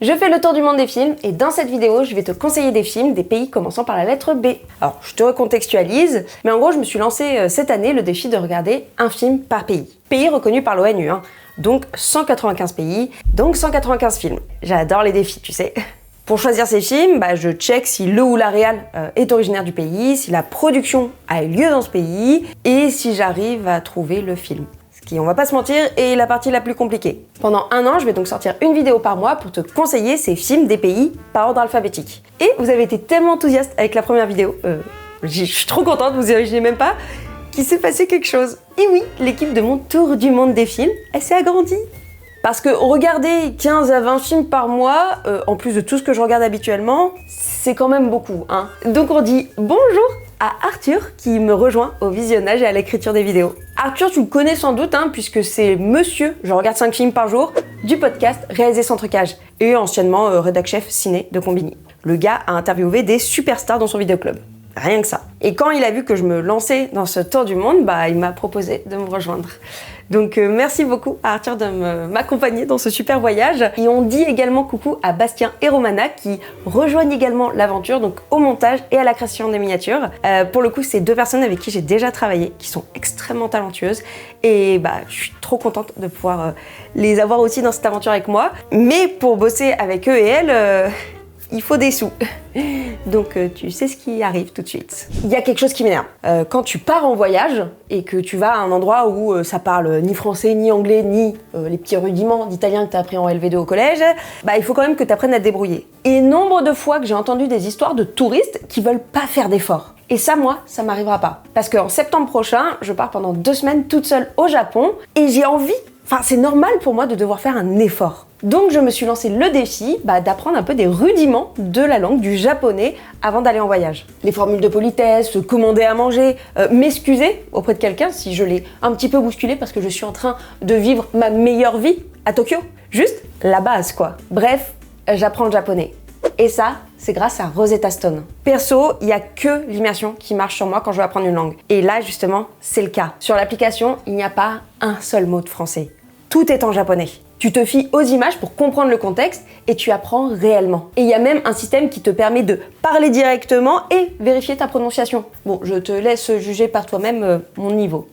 Je fais le tour du monde des films et dans cette vidéo, je vais te conseiller des films des pays commençant par la lettre B. Alors, je te recontextualise, mais en gros, je me suis lancé cette année le défi de regarder un film par pays. Pays reconnu par l'ONU, donc 195 pays, donc 195 films. J'adore les défis, tu sais. Pour choisir ces films, je check si le ou la réal est originaire du pays, si la production a eu lieu dans ce pays et si j'arrive à trouver le film. Ce qui, on va pas se mentir, est la partie la plus compliquée. Pendant un an, je vais donc sortir une vidéo par mois pour te conseiller ces films des pays par ordre alphabétique. Et vous avez été tellement enthousiaste avec la première vidéo, je suis trop contente, vous imaginez même pas, qu'il s'est passé quelque chose. Et oui, l'équipe de mon tour du monde des films, elle s'est agrandie. Parce que regarder 15 à 20 films par mois, en plus de tout ce que je regarde habituellement, c'est quand même beaucoup. Donc on dit bonjour à Arthur qui me rejoint au visionnage et à l'écriture des vidéos. Arthur, tu le connais sans doute, puisque c'est monsieur, je regarde 5 films par jour, du podcast Réalisé sans trucage, et anciennement rédac-chef ciné de Combini. Le gars a interviewé des superstars dans son vidéoclub. Rien que ça. Et quand il a vu que je me lançais dans ce tour du monde, il m'a proposé de me rejoindre. Donc merci beaucoup à Arthur de m'accompagner dans ce super voyage. Et on dit également coucou à Bastien et Romana qui rejoignent également l'aventure, donc au montage et à la création des miniatures. Pour le coup, c'est 2 personnes avec qui j'ai déjà travaillé, qui sont extrêmement talentueuses. Et je suis trop contente de pouvoir les avoir aussi dans cette aventure avec moi. Mais pour bosser avec eux et elles, il faut des sous. Donc tu sais ce qui arrive tout de suite. Il y a quelque chose qui m'énerve. Quand tu pars en voyage et que tu vas à un endroit où ça parle ni français, ni anglais, ni les petits rudiments d'italien que tu as appris en LV2 au collège, il faut quand même que tu apprennes à te débrouiller. Et nombre de fois que j'ai entendu des histoires de touristes qui veulent pas faire d'efforts. Et ça, moi, ça m'arrivera pas. Parce qu'en septembre prochain, je pars pendant 2 semaines toute seule au Japon et j'ai envie, c'est normal pour moi de devoir faire un effort. Donc je me suis lancé le défi d'apprendre un peu des rudiments de la langue du japonais avant d'aller en voyage. Les formules de politesse, commander à manger, m'excuser auprès de quelqu'un si je l'ai un petit peu bousculé parce que je suis en train de vivre ma meilleure vie à Tokyo. Juste la base quoi. Bref, j'apprends le japonais. Et ça, c'est grâce à Rosetta Stone. Perso, il n'y a que l'immersion qui marche sur moi quand je veux apprendre une langue. Et là, justement, c'est le cas. Sur l'application, il n'y a pas un seul mot de français. Tout est en japonais. Tu te fies aux images pour comprendre le contexte et tu apprends réellement. Et il y a même un système qui te permet de parler directement et vérifier ta prononciation. Bon, je te laisse juger par toi-même mon niveau.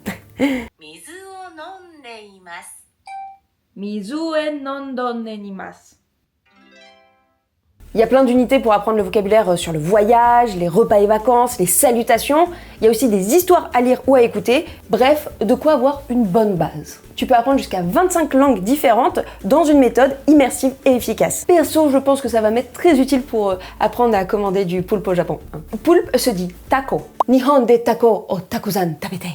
Il y a plein d'unités pour apprendre le vocabulaire sur le voyage, les repas et vacances, les salutations. Il y a aussi des histoires à lire ou à écouter. Bref, de quoi avoir une bonne base. Tu peux apprendre jusqu'à 25 langues différentes dans une méthode immersive et efficace. Perso, je pense que ça va m'être très utile pour apprendre à commander du poulpe au Japon. Poulpe se dit taco. Nihon de taco o takuzan tabete.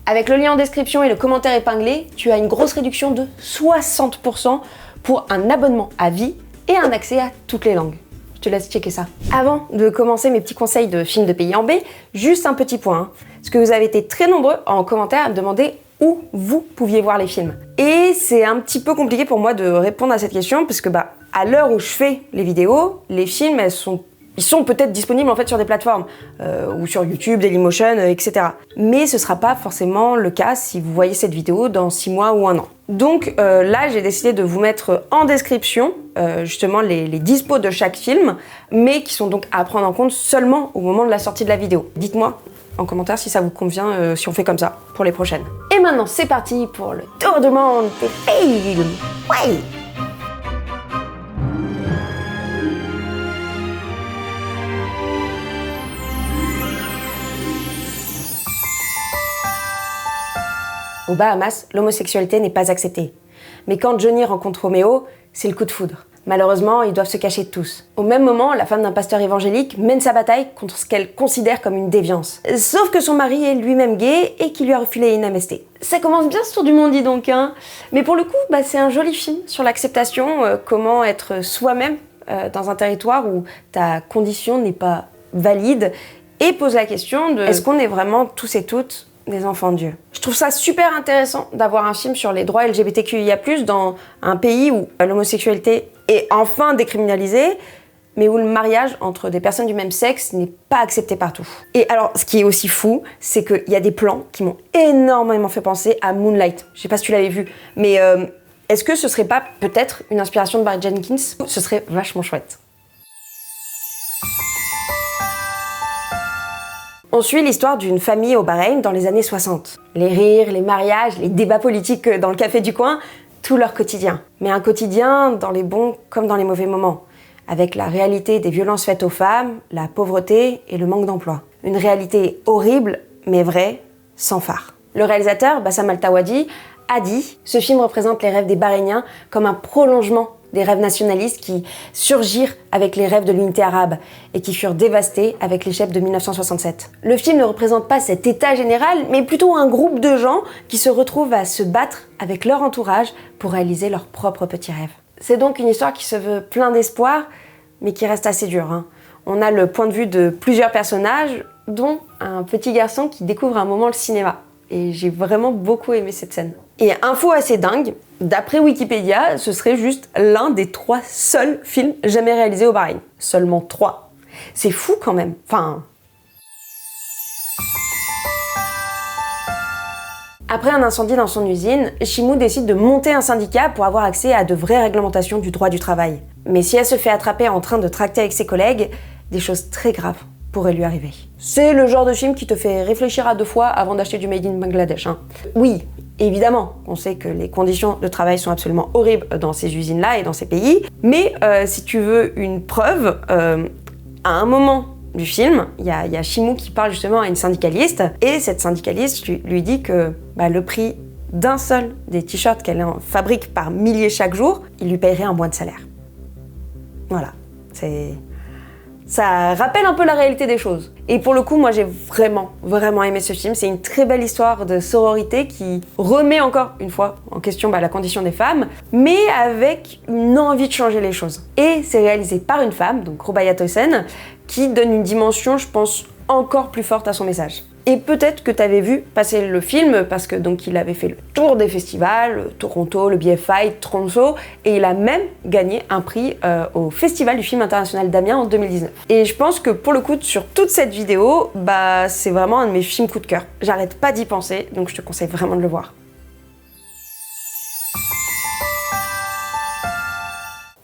Avec le lien en description et le commentaire épinglé, tu as une grosse réduction de 60% pour un abonnement à vie et un accès à toutes les langues. Je te laisse checker ça. Avant de commencer mes petits conseils de films de pays en B, juste un petit point. Parce que vous avez été très nombreux en commentaire à me demander où vous pouviez voir les films. Et c'est un petit peu compliqué pour moi de répondre à cette question parce que à l'heure où je fais les vidéos, les films ils sont peut-être disponibles en fait sur des plateformes ou sur YouTube, Dailymotion, etc. Mais ce sera pas forcément le cas si vous voyez cette vidéo dans 6 mois ou 1 an. Donc là, j'ai décidé de vous mettre en description justement les dispos de chaque film, mais qui sont donc à prendre en compte seulement au moment de la sortie de la vidéo. Dites-moi en commentaire si ça vous convient, si on fait comme ça pour les prochaines. Et maintenant, c'est parti pour le tour du monde des films. Ouais. Aux Bahamas, l'homosexualité n'est pas acceptée. Mais quand Johnny rencontre Roméo, c'est le coup de foudre. Malheureusement, ils doivent se cacher tous. Au même moment, la femme d'un pasteur évangélique mène sa bataille contre ce qu'elle considère comme une déviance. Sauf que son mari est lui-même gay et qui lui a refilé une amnestie. Ça commence bien ce tour du monde, dis donc, Mais pour le coup, c'est un joli film sur l'acceptation, comment être soi-même dans un territoire où ta condition n'est pas valide, et pose la question de est-ce qu'on est vraiment tous et toutes des enfants de Dieu. Je trouve ça super intéressant d'avoir un film sur les droits LGBTQIA+, dans un pays où l'homosexualité est enfin décriminalisée, mais où le mariage entre des personnes du même sexe n'est pas accepté partout. Et alors, ce qui est aussi fou, c'est qu'il y a des plans qui m'ont énormément fait penser à Moonlight. Je sais pas si tu l'avais vu, mais Est-ce que ce serait pas peut-être une inspiration de Barry Jenkins? Ce serait vachement chouette. On suit l'histoire d'une famille au Bahreïn dans les années 60. Les rires, les mariages, les débats politiques dans le café du coin, tout leur quotidien. Mais un quotidien dans les bons comme dans les mauvais moments, avec la réalité des violences faites aux femmes, la pauvreté et le manque d'emploi. Une réalité horrible, mais vraie, sans phare. Le réalisateur, Bassam Al-Tawadi, a dit « Ce film représente les rêves des Bahreïniens comme un prolongement des rêves nationalistes qui surgirent avec les rêves de l'unité arabe et qui furent dévastés avec l'échec de 1967. Le film ne représente pas cet état général, mais plutôt un groupe de gens qui se retrouvent à se battre avec leur entourage pour réaliser leurs propres petits rêves. C'est donc une histoire qui se veut plein d'espoir, mais qui reste assez dure. On a le point de vue de plusieurs personnages, dont un petit garçon qui découvre à un moment le cinéma. Et j'ai vraiment beaucoup aimé cette scène. Et info assez dingue, d'après Wikipédia, ce serait juste l'un des 3 seuls films jamais réalisés au Bahreïn. Seulement 3. C'est fou quand même. Enfin... Après un incendie dans son usine, Shimou décide de monter un syndicat pour avoir accès à de vraies réglementations du droit du travail. Mais si elle se fait attraper en train de tracter avec ses collègues, des choses très graves pourraient lui arriver. C'est le genre de film qui te fait réfléchir à 2 fois avant d'acheter du Made in Bangladesh. Oui, évidemment, on sait que les conditions de travail sont absolument horribles dans ces usines-là et dans ces pays, mais si tu veux une preuve, à un moment du film, il y a Shimou qui parle justement à une syndicaliste, et cette syndicaliste lui dit que le prix d'un seul des t-shirts qu'elle fabrique par milliers chaque jour, il lui paierait un mois de salaire. Voilà, ça rappelle un peu la réalité des choses. Et pour le coup, moi j'ai vraiment aimé ce film. C'est une très belle histoire de sororité qui remet encore une fois en question la condition des femmes, mais avec une envie de changer les choses. Et c'est réalisé par une femme, donc Rubaiyat Hossein, qui donne une dimension, je pense, encore plus forte à son message. Et peut-être que tu avais vu passer le film parce que donc il avait fait le tour des festivals, Toronto, le BFI, Toronto, et il a même gagné un prix au Festival du film international d'Amiens en 2019. Et je pense que pour le coup, sur toute cette vidéo, c'est vraiment un de mes films coup de cœur. J'arrête pas d'y penser, donc je te conseille vraiment de le voir.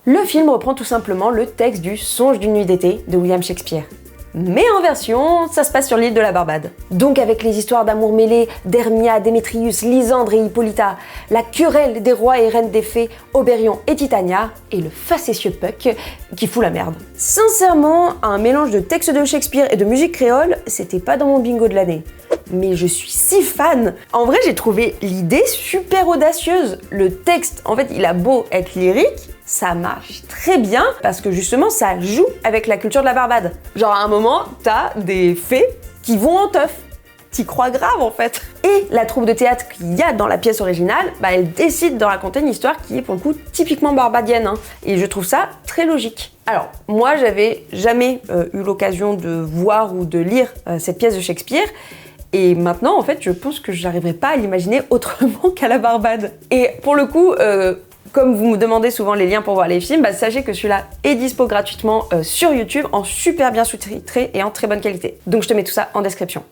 Le film reprend tout simplement le texte du Songe d'une nuit d'été de William Shakespeare. Mais en version, ça se passe sur l'île de la Barbade. Donc avec les histoires d'amour mêlées d'Hermia, Démétrius, Lysandre et Hippolyta, la querelle des rois et reines des fées, Obérion et Titania, et le facétieux Puck qui fout la merde. Sincèrement, un mélange de textes de Shakespeare et de musique créole, c'était pas dans mon bingo de l'année. Mais je suis si fan. En vrai, j'ai trouvé l'idée super audacieuse. Le texte, en fait, il a beau être lyrique, ça marche très bien parce que justement, ça joue avec la culture de la Barbade. Genre à un moment, t'as des fées qui vont en teuf. T'y crois grave en fait. Et la troupe de théâtre qu'il y a dans la pièce originale, elle décide de raconter une histoire qui est pour le coup typiquement barbadienne. Et je trouve ça très logique. Alors, moi, j'avais jamais eu l'occasion de voir ou de lire cette pièce de Shakespeare. Et maintenant, en fait, je pense que j'arriverai pas à l'imaginer autrement qu'à la Barbade. Et pour le coup, comme vous me demandez souvent les liens pour voir les films, sachez que celui-là est dispo gratuitement sur YouTube, en super bien sous-titré et en très bonne qualité. Donc je te mets tout ça en description.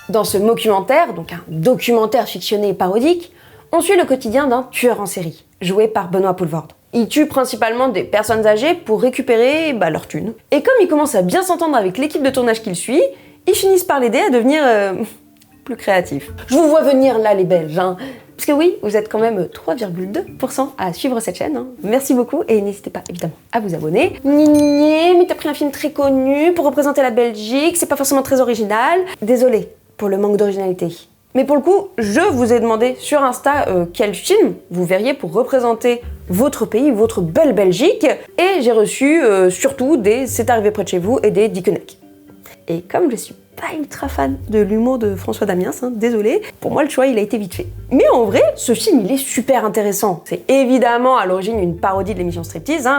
Dans ce mockumentaire, donc un documentaire fictionné et parodique, on suit le quotidien d'un tueur en série, joué par Benoît Poelvoorde. Il tue principalement des personnes âgées pour récupérer leur thune. Et comme il commence à bien s'entendre avec l'équipe de tournage qu'il suit, ils finissent par l'aider à devenir plus créatif. Je vous vois venir là les Belges, parce que oui, vous êtes quand même 3,2% à suivre cette chaîne. Merci beaucoup et n'hésitez pas évidemment à vous abonner. Mais t'as pris un film très connu pour représenter la Belgique, c'est pas forcément très original. Désolée pour le manque d'originalité. Mais pour le coup, je vous ai demandé sur Insta quel film vous verriez pour représenter votre pays, votre belle Belgique, et j'ai reçu surtout des C'est arrivé près de chez vous et des Dickeneck. Et comme je suis pas ultra fan de l'humour de François Damiens, désolé, pour moi le choix il a été vite fait. Mais en vrai, ce film il est super intéressant. C'est évidemment à l'origine une parodie de l'émission Striptease,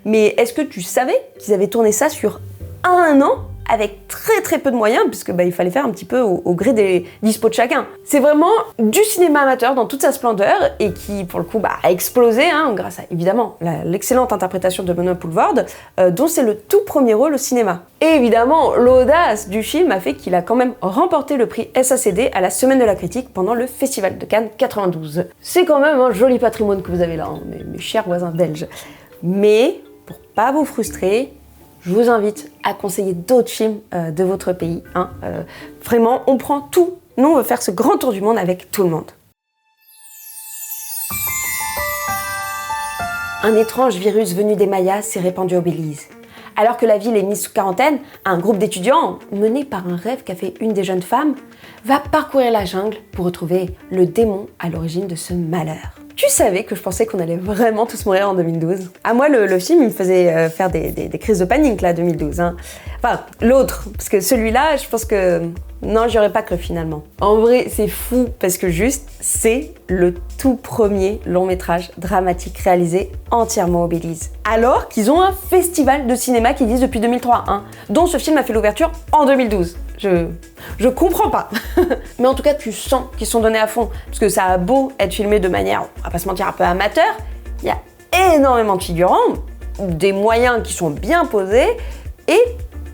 mais est-ce que tu savais qu'ils avaient tourné ça sur un an avec très peu de moyens, puisque il fallait faire un petit peu au gré des dispos de chacun. C'est vraiment du cinéma amateur dans toute sa splendeur, et qui, pour le coup, a explosé, grâce à, évidemment, l'excellente interprétation de Benoît Poelvoorde, dont c'est le tout premier rôle au cinéma. Et évidemment, l'audace du film a fait qu'il a quand même remporté le prix SACD à la Semaine de la Critique pendant le Festival de Cannes 92. C'est quand même un joli patrimoine que vous avez là, mes chers voisins belges. Mais, pour pas vous frustrer, je vous invite à conseiller d'autres films de votre pays. Vraiment, on prend tout. Nous, on veut faire ce grand tour du monde avec tout le monde. Un étrange virus venu des Mayas s'est répandu au Belize. Alors que la ville est mise sous quarantaine, un groupe d'étudiants, mené par un rêve qu'a fait une des jeunes femmes, va parcourir la jungle pour retrouver le démon à l'origine de ce malheur. Tu savais que je pensais qu'on allait vraiment tous mourir en 2012 ? À moi, le film, il me faisait faire des crises de panique, là, 2012. Enfin, l'autre, parce que celui-là, je pense que... Non, j'y aurais pas cru, finalement. En vrai, c'est fou, parce que juste, c'est le tout premier long-métrage dramatique réalisé entièrement au Belize. Alors qu'ils ont un festival de cinéma qui existe depuis 2003, dont ce film a fait l'ouverture en 2012. Je comprends pas. Mais en tout cas, tu sens qu'ils sont donnés à fond. Parce que ça a beau être filmé de manière, on va pas se mentir, un peu amateur, il y a énormément de figurants, des moyens qui sont bien posés, et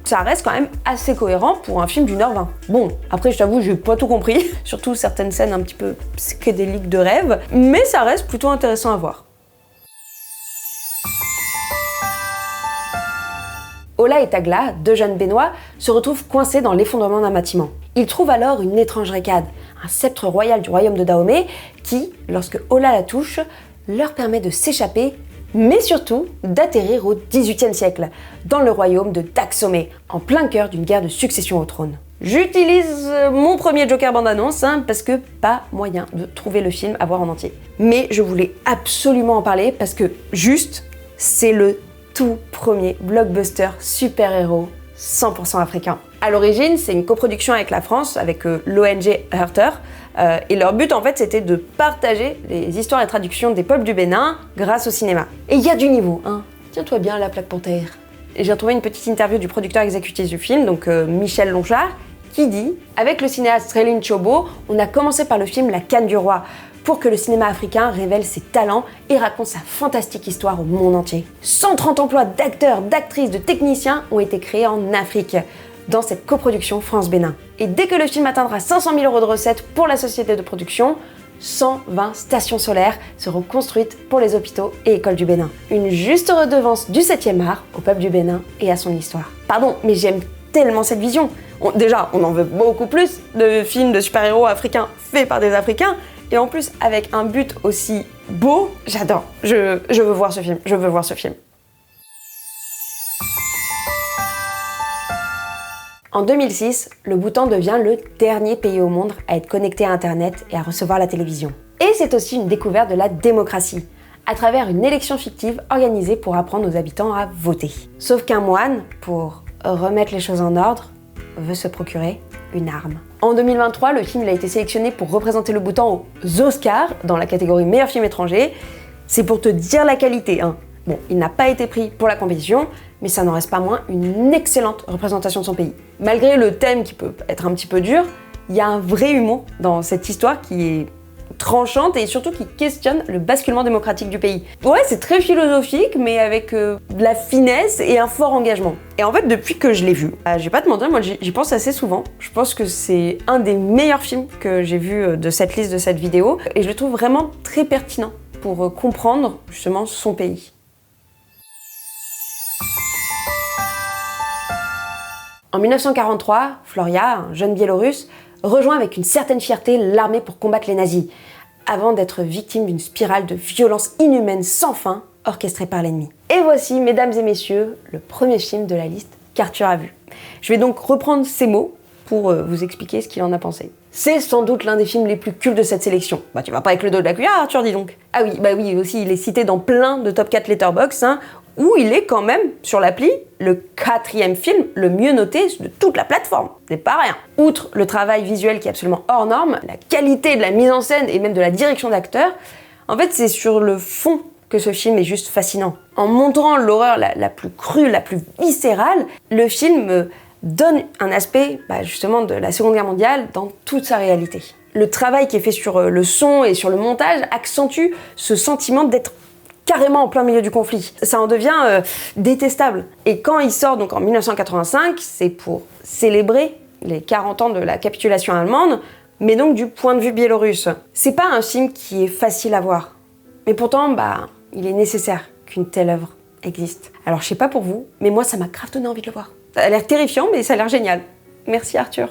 ça reste quand même assez cohérent pour un film d'1h20. Bon, après, je t'avoue, j'ai pas tout compris, surtout certaines scènes un petit peu psychédéliques de rêve, mais ça reste plutôt intéressant à voir. Ola et Tagla, deux jeunes Béninois, se retrouvent coincés dans l'effondrement d'un bâtiment. Ils trouvent alors une étrange récade, un sceptre royal du royaume de Dahomey, qui, lorsque Ola la touche, leur permet de s'échapper, mais surtout d'atterrir au XVIIIe siècle, dans le royaume de Daxomé, en plein cœur d'une guerre de succession au trône. J'utilise mon premier Joker bande-annonce, parce que pas moyen de trouver le film à voir en entier. Mais je voulais absolument en parler, parce que juste, c'est le tout premier blockbuster super-héros 100% africain. À l'origine, c'est une coproduction avec la France, avec l'ONG Herter, et leur but en fait c'était de partager les histoires et traductions des peuples du Bénin grâce au cinéma. Et il y a du niveau, Tiens-toi bien la plaque panthère. Et j'ai retrouvé une petite interview du producteur exécutif du film, donc Michel Lonchard, qui dit « Avec le cinéaste Relin Chobo, on a commencé par le film La Canne du Roi, pour que le cinéma africain révèle ses talents et raconte sa fantastique histoire au monde entier. 130 emplois d'acteurs, d'actrices, de techniciens ont été créés en Afrique, dans cette coproduction France-Bénin. Et dès que le film atteindra 500 000 € de recettes pour la société de production, 120 stations solaires seront construites pour les hôpitaux et écoles du Bénin. Une juste redevance du 7e art au peuple du Bénin et à son histoire. Pardon, mais j'aime tellement cette vision. Déjà, on en veut beaucoup plus de films de super-héros africains faits par des Africains, et en plus, avec un but aussi beau, j'adore. Je veux voir ce film, je veux voir ce film. En 2006, le Bhoutan devient le dernier pays au monde à être connecté à Internet et à recevoir la télévision. Et c'est aussi une découverte de la démocratie, à travers une élection fictive organisée pour apprendre aux habitants à voter. Sauf qu'un moine, pour remettre les choses en ordre, veut se procurer une arme. En 2023, le film a été sélectionné pour représenter le Bhoutan aux Oscars, dans la catégorie meilleur film étranger. C'est pour te dire la qualité, Bon, il n'a pas été pris pour la compétition, mais ça n'en reste pas moins une excellente représentation de son pays. Malgré le thème qui peut être un petit peu dur, il y a un vrai humour dans cette histoire qui est tranchante et surtout qui questionne le basculement démocratique du pays. Ouais, c'est très philosophique, mais avec de la finesse et un fort engagement. Et en fait, depuis que je l'ai vu, je vais pas te mentir, moi j'y pense assez souvent. Je pense que c'est un des meilleurs films que j'ai vu de cette liste, de cette vidéo, et je le trouve vraiment très pertinent pour comprendre justement son pays. En 1943, Floria, un jeune Biélorusse, rejoint avec une certaine fierté l'armée pour combattre les nazis, avant d'être victime d'une spirale de violence inhumaine sans fin, orchestrée par l'ennemi. Et voici, mesdames et messieurs, le premier film de la liste qu'Arthur a vu. Je vais donc reprendre ces mots pour vous expliquer ce qu'il en a pensé. C'est sans doute l'un des films les plus cultes de cette sélection. Tu vas pas avec le dos de la cuillère, Arthur, dis donc. Ah oui, aussi, il est cité dans plein de top 4 Letterboxd, où il est quand même, sur l'appli, le 4e film le mieux noté de toute la plateforme. C'est pas rien. Outre le travail visuel qui est absolument hors norme, la qualité de la mise en scène et même de la direction d'acteurs, en fait, c'est sur le fond que ce film est juste fascinant. En montrant l'horreur la plus crue, la plus viscérale, le film donne un aspect justement de la Seconde Guerre mondiale dans toute sa réalité. Le travail qui est fait sur le son et sur le montage accentue ce sentiment d'être carrément en plein milieu du conflit. Ça en devient détestable. Et quand il sort donc en 1985, c'est pour célébrer les 40 ans de la capitulation allemande, mais donc du point de vue biélorusse. C'est pas un film qui est facile à voir. Mais pourtant, il est nécessaire qu'une telle œuvre existe. Alors je sais pas pour vous, mais moi ça m'a grave donné envie de le voir. Ça a l'air terrifiant, mais ça a l'air génial. Merci Arthur.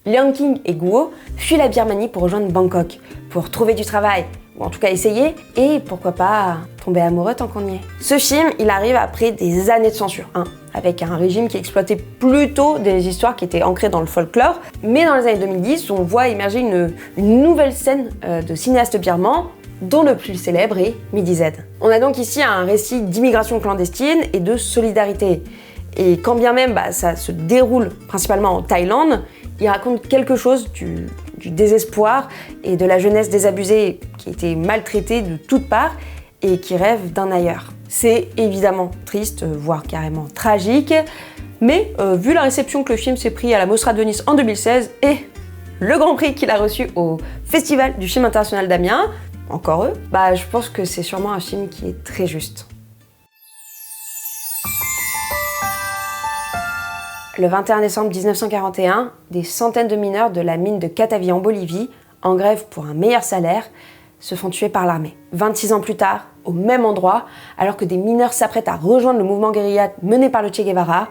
Liang King et Guo fuient la Birmanie pour rejoindre Bangkok, pour trouver du travail, ou en tout cas essayer, et pourquoi pas tomber amoureux tant qu'on y est. Ce film, il arrive après des années de censure, avec un régime qui exploitait plutôt des histoires qui étaient ancrées dans le folklore, mais dans les années 2010, on voit émerger une nouvelle scène de cinéastes birmans, dont le plus célèbre est Midi Z. On a donc ici un récit d'immigration clandestine et de solidarité. Et quand bien même ça se déroule principalement en Thaïlande, il raconte quelque chose du désespoir et de la jeunesse désabusée qui était maltraitée de toutes parts et qui rêve d'un ailleurs. C'est évidemment triste, voire carrément tragique, mais vu la réception que le film s'est pris à la Mostra de Nice en 2016 et le grand prix qu'il a reçu au Festival du film international d'Amiens, encore eux, je pense que c'est sûrement un film qui est très juste. Le 21 décembre 1941, des centaines de mineurs de la mine de Katavi en Bolivie, en grève pour un meilleur salaire, se font tuer par l'armée. 26 ans plus tard, au même endroit, alors que des mineurs s'apprêtent à rejoindre le mouvement guérilla mené par le Che Guevara,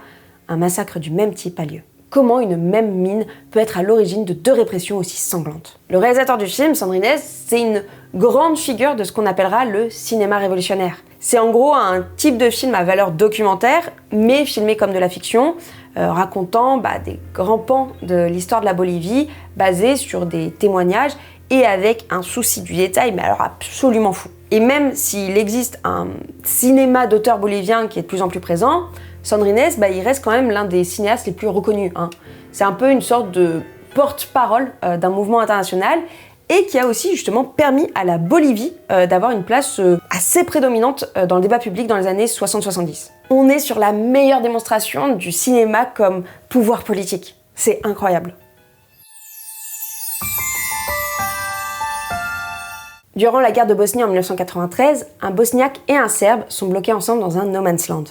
un massacre du même type a lieu. Comment une même mine peut être à l'origine de deux répressions aussi sanglantes? Le réalisateur du film, Sandrines, c'est une grande figure de ce qu'on appellera le cinéma révolutionnaire. C'est en gros un type de film à valeur documentaire, mais filmé comme de la fiction, racontant des grands pans de l'histoire de la Bolivie, basés sur des témoignages et avec un souci du détail, mais alors absolument fou. Et même s'il existe un cinéma d'auteur bolivien qui est de plus en plus présent, Sandrines, il reste quand même l'un des cinéastes les plus reconnus. C'est un peu une sorte de porte-parole d'un mouvement international et qui a aussi justement permis à la Bolivie d'avoir une place assez prédominante dans le débat public dans les années 60-70. On est sur la meilleure démonstration du cinéma comme pouvoir politique. C'est incroyable. Durant la guerre de Bosnie en 1993, un Bosniaque et un Serbe sont bloqués ensemble dans un no man's land,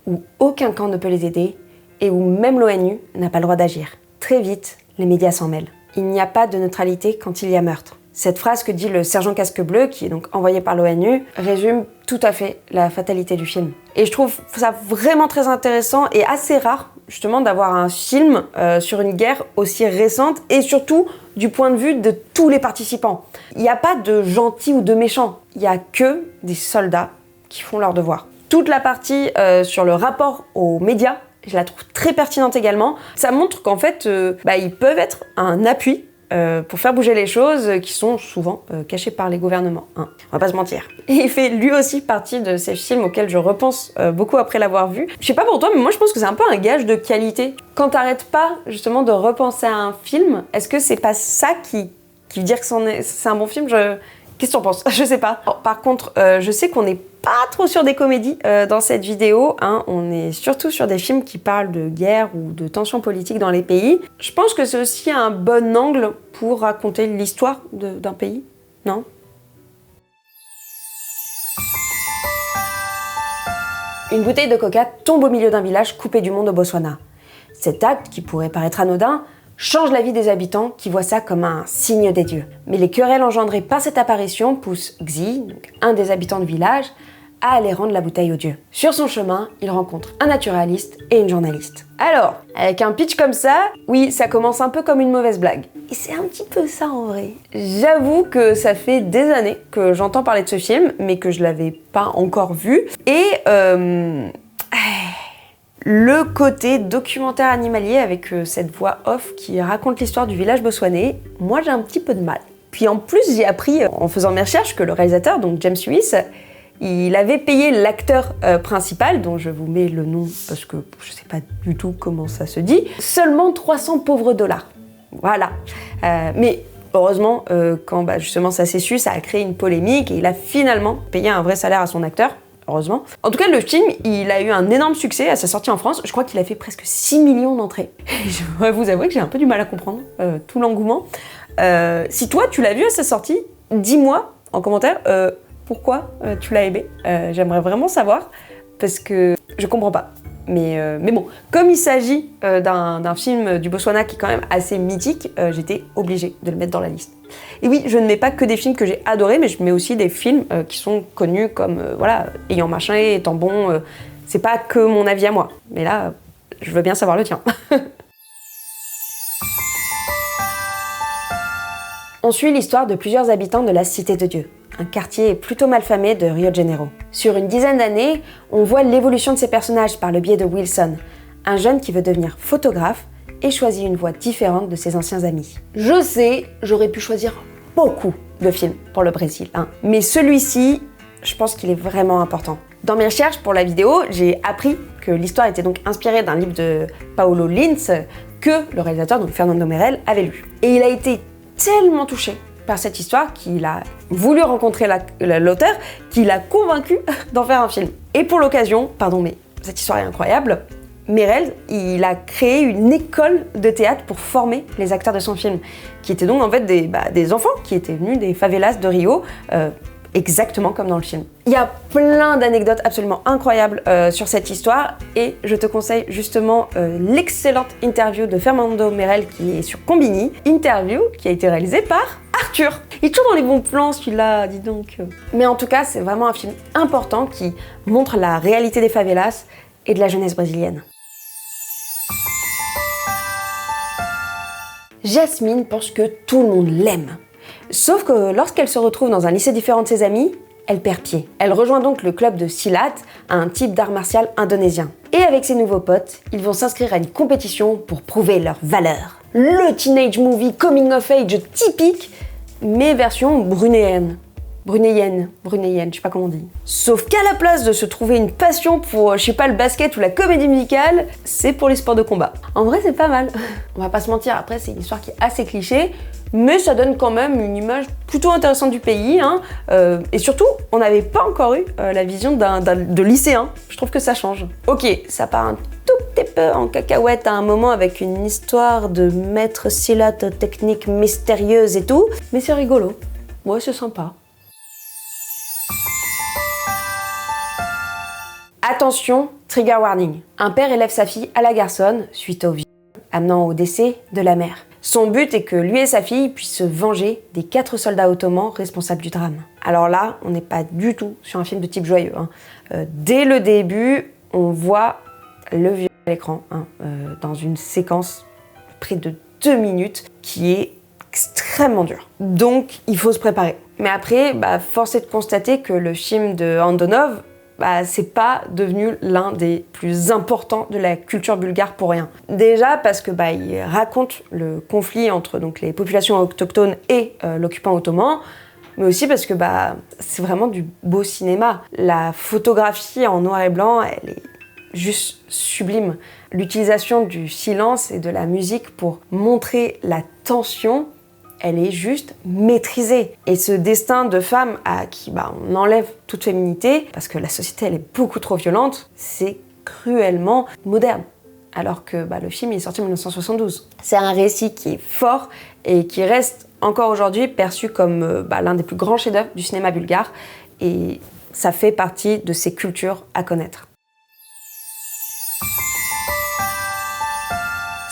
où aucun camp ne peut les aider et où même l'ONU n'a pas le droit d'agir. Très vite, les médias s'en mêlent. Il n'y a pas de neutralité quand il y a meurtre. Cette phrase que dit le sergent casque bleu, qui est donc envoyé par l'ONU, résume tout à fait la fatalité du film. Et je trouve ça vraiment très intéressant et assez rare, justement, d'avoir un film sur une guerre aussi récente et surtout du point de vue de tous les participants. Il n'y a pas de gentils ou de méchants, il n'y a que des soldats qui font leur devoir. Toute la partie sur le rapport aux médias, je la trouve très pertinente également. Ça montre qu'en fait, ils peuvent être un appui pour faire bouger les choses qui sont souvent cachées par les gouvernements. On va pas se mentir. Et il fait lui aussi partie de ces films auxquels je repense beaucoup après l'avoir vu. Je sais pas pour toi, mais moi je pense que c'est un peu un gage de qualité. Quand t'arrêtes pas justement de repenser à un film, est-ce que c'est pas ça qui veut dire que c'est un bon film? Qu'est-ce que t'en penses? Je sais pas. Par contre, je sais qu'on n'est pas trop sur des comédies dans cette vidéo. On est surtout sur des films qui parlent de guerre ou de tensions politiques dans les pays. Je pense que c'est aussi un bon angle pour raconter l'histoire d'un pays, non? Une bouteille de coca tombe au milieu d'un village coupé du monde au Botswana. Cet acte, qui pourrait paraître anodin, change la vie des habitants qui voient ça comme un signe des dieux. Mais les querelles engendrées par cette apparition poussent Xi, donc un des habitants du village, à aller rendre la bouteille aux dieux. Sur son chemin, il rencontre un naturaliste et une journaliste. Alors, avec un pitch comme ça, oui, ça commence un peu comme une mauvaise blague. Et c'est un petit peu ça en vrai. J'avoue que ça fait des années que j'entends parler de ce film, mais que je l'avais pas encore vu. Et le côté documentaire animalier avec cette voix off qui raconte l'histoire du village botswanais, moi j'ai un petit peu de mal. Puis en plus, j'ai appris en faisant mes recherches que le réalisateur, donc James Lewis, il avait payé l'acteur principal, dont je vous mets le nom parce que je sais pas du tout comment ça se dit, seulement 300 pauvres dollars. Voilà. Mais heureusement, quand justement ça s'est su, ça a créé une polémique et il a finalement payé un vrai salaire à son acteur. heureusement. En tout cas, le film, il a eu un énorme succès à sa sortie en France. Je crois qu'il a fait presque 6 millions d'entrées. Je dois vous avouer que j'ai un peu du mal à comprendre tout l'engouement. Si toi, tu l'as vu à sa sortie, dis-moi en commentaire pourquoi tu l'as aimé. J'aimerais vraiment savoir, parce que je comprends pas. Mais bon, comme il s'agit d'un film du Botswana qui est quand même assez mythique, j'étais obligée de le mettre dans la liste. Et oui, je ne mets pas que des films que j'ai adorés, mais je mets aussi des films qui sont connus comme, voilà, ayant machin, étant bon. C'est pas que mon avis à moi. Mais là, je veux bien savoir le tien. On suit l'histoire de plusieurs habitants de la Cité de Dieu, un quartier plutôt malfamé de Rio de Janeiro. Sur une dizaine d'années, on voit l'évolution de ces personnages par le biais de Wilson, un jeune qui veut devenir photographe et choisit une voie différente de ses anciens amis. Je sais, j'aurais pu choisir beaucoup de films pour le Brésil, mais celui-ci, je pense qu'il est vraiment important. Dans mes recherches pour la vidéo, j'ai appris que l'histoire était donc inspirée d'un livre de Paulo Lins que le réalisateur, donc Fernando Meirelles, avait lu. Et il a été tellement touché par cette histoire qu'il a voulu rencontrer l'auteur, qu'il l'a convaincu d'en faire un film. Et pour l'occasion, pardon mais cette histoire est incroyable, Meirelles, il a créé une école de théâtre pour former les acteurs de son film, qui étaient donc en fait des enfants qui étaient venus des favelas de Rio, exactement comme dans le film. Il y a plein d'anecdotes absolument incroyables sur cette histoire et je te conseille justement l'excellente interview de Fernando Meirelles qui est sur Combini, interview qui a été réalisée par Arthur. Il est toujours dans les bons plans celui-là, dis donc. Mais en tout cas, c'est vraiment un film important qui montre la réalité des favelas et de la jeunesse brésilienne. Jasmine pense que tout le monde l'aime. Sauf que lorsqu'elle se retrouve dans un lycée différent de ses amis, elle perd pied. Elle rejoint donc le club de Silat, un type d'art martial indonésien. Et avec ses nouveaux potes, ils vont s'inscrire à une compétition pour prouver leur valeur. Le teenage movie coming of age typique, mais version brunéenne, je sais pas comment on dit. Sauf qu'à la place de se trouver une passion pour, je sais pas, le basket ou la comédie musicale, c'est pour les sports de combat. En vrai, c'est pas mal. On va pas se mentir, après, c'est une histoire qui est assez cliché, mais ça donne quand même une image plutôt intéressante du pays. Et surtout, on n'avait pas encore eu la vision de lycéen. Je trouve que ça change. Ok, ça part un tout petit peu en cacahuète à un moment avec une histoire de maître Silat technique mystérieuse et tout, mais c'est rigolo. Ouais, c'est sympa. Attention, trigger warning. Un père élève sa fille à la garçonne suite au viol, amenant au décès de la mère. Son but est que lui et sa fille puissent se venger des 4 soldats ottomans responsables du drame. Alors là, on n'est pas du tout sur un film de type joyeux. Dès le début, on voit le viol à l'écran, dans une séquence de près de 2 minutes qui est extrêmement dure. Donc, il faut se préparer. Mais après, force est de constater que le film de Andonov, c'est pas devenu l'un des plus importants de la culture bulgare pour rien. Déjà parce que il raconte le conflit entre donc les populations autochtones et l'occupant ottoman, mais aussi parce que c'est vraiment du beau cinéma. La photographie en noir et blanc, elle est juste sublime. L'utilisation du silence et de la musique pour montrer la tension, elle est juste maîtrisée. Et ce destin de femme à qui on enlève toute féminité, parce que la société elle est beaucoup trop violente, c'est cruellement moderne. Alors que le film est sorti en 1972. C'est un récit qui est fort et qui reste encore aujourd'hui perçu comme l'un des plus grands chefs-d'œuvre du cinéma bulgare. Et ça fait partie de ces cultures à connaître.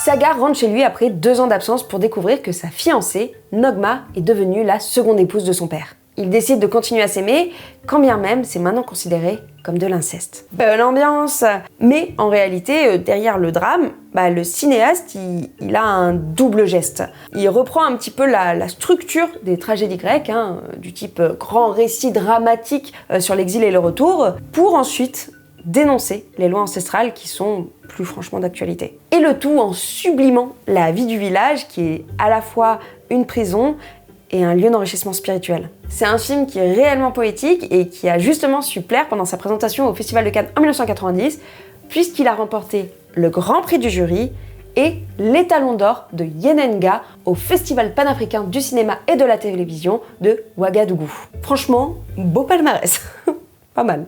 Sagar rentre chez lui après 2 ans d'absence pour découvrir que sa fiancée, Nogma, est devenue la seconde épouse de son père. Il décide de continuer à s'aimer, quand bien même c'est maintenant considéré comme de l'inceste. Bonne ambiance. Mais en réalité, derrière le drame, le cinéaste, il a un double geste. Il reprend un petit peu la structure des tragédies grecques, du type grand récit dramatique sur l'exil et le retour, pour ensuite dénoncer les lois ancestrales qui sont plus franchement d'actualité. Et le tout en sublimant la vie du village qui est à la fois une prison et un lieu d'enrichissement spirituel. C'est un film qui est réellement poétique et qui a justement su plaire pendant sa présentation au Festival de Cannes en 1990, puisqu'il a remporté le Grand Prix du jury et l'étalon d'or de Yenenga au Festival panafricain du cinéma et de la télévision de Ouagadougou. Franchement, beau palmarès. Pas mal.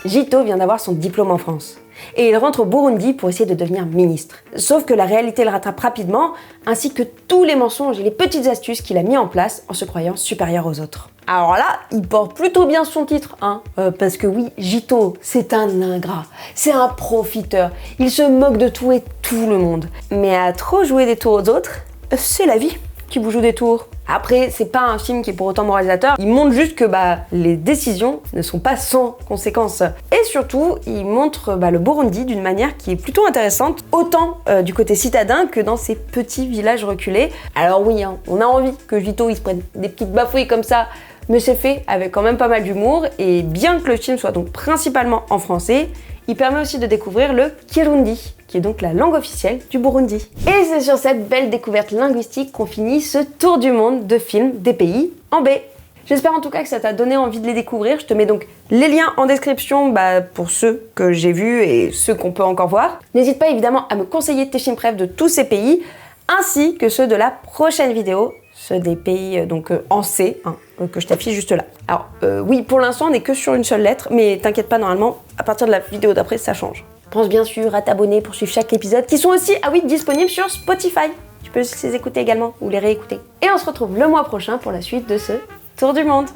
Jito vient d'avoir son diplôme en France. Et il rentre au Burundi pour essayer de devenir ministre. Sauf que la réalité le rattrape rapidement, ainsi que tous les mensonges et les petites astuces qu'il a mis en place en se croyant supérieur aux autres. Alors là, il porte plutôt bien son titre, hein, parce que oui, Jito, c'est un ingrat, c'est un profiteur, il se moque de tout et tout le monde. Mais à trop jouer des tours aux autres, c'est la vie qui vous joue des tours. Après, c'est pas un film qui est pour autant moralisateur, il montre juste que les décisions ne sont pas sans conséquences. Et surtout, il montre le Burundi d'une manière qui est plutôt intéressante, autant du côté citadin que dans ces petits villages reculés. Alors oui, hein, on a envie que Jito il se prenne des petites bafouilles comme ça, mais c'est fait avec quand même pas mal d'humour, et bien que le film soit donc principalement en français, il permet aussi de découvrir le Kirundi, qui est donc la langue officielle du Burundi. Et c'est sur cette belle découverte linguistique qu'on finit ce tour du monde de films des pays en B. J'espère en tout cas que ça t'a donné envie de les découvrir. Je te mets donc les liens en description pour ceux que j'ai vus et ceux qu'on peut encore voir. N'hésite pas évidemment à me conseiller tes films préfs de tous ces pays, ainsi que ceux de la prochaine vidéo, ceux des pays en C, que je t'affiche juste là. Alors oui, pour l'instant on n'est que sur une seule lettre, mais t'inquiète pas, normalement, à partir de la vidéo d'après, ça change. Pense bien sûr à t'abonner pour suivre chaque épisode, qui sont aussi, disponibles sur Spotify. Tu peux les écouter également, ou les réécouter. Et on se retrouve le mois prochain pour la suite de ce tour du monde.